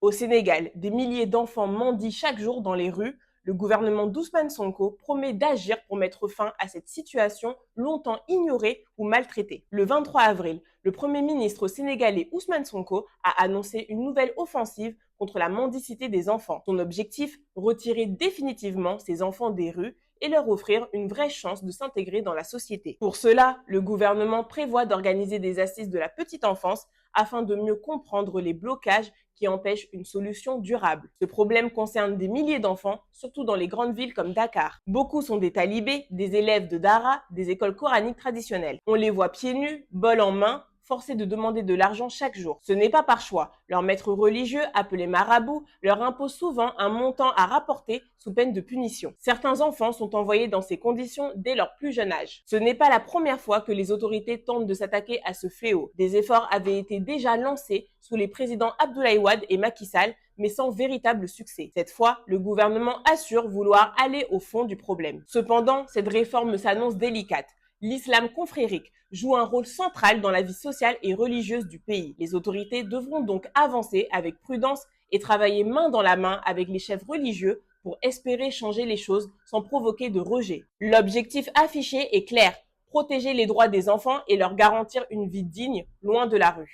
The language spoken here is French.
Au Sénégal, des milliers d'enfants mendient chaque jour dans les rues. Le gouvernement d'Ousmane Sonko promet d'agir pour mettre fin à cette situation longtemps ignorée ou maltraitée. Le 23 avril, le Premier ministre sénégalais Ousmane Sonko a annoncé une nouvelle offensive contre la mendicité des enfants. Son objectif, retirer définitivement ces enfants des rues et leur offrir une vraie chance de s'intégrer dans la société. Pour cela, le gouvernement prévoit d'organiser des assises de la petite enfance afin de mieux comprendre les blocages qui empêchent une solution durable. Ce problème concerne des milliers d'enfants, surtout dans les grandes villes comme Dakar. Beaucoup sont des talibés, des élèves de Dara, des écoles coraniques traditionnelles. On les voit pieds nus, bol en main, forcés de demander de l'argent chaque jour. Ce n'est pas par choix. Leur maître religieux, appelé marabout, leur impose souvent un montant à rapporter sous peine de punition. Certains enfants sont envoyés dans ces conditions dès leur plus jeune âge. Ce n'est pas la première fois que les autorités tentent de s'attaquer à ce fléau. Des efforts avaient été déjà lancés sous les présidents Abdoulaye Wade et Macky Sall, mais sans véritable succès. Cette fois, le gouvernement assure vouloir aller au fond du problème. Cependant, cette réforme s'annonce délicate. L'islam confrérique joue un rôle central dans la vie sociale et religieuse du pays. Les autorités devront donc avancer avec prudence et travailler main dans la main avec les chefs religieux pour espérer changer les choses sans provoquer de rejet. L'objectif affiché est clair, protéger les droits des enfants et leur garantir une vie digne loin de la rue.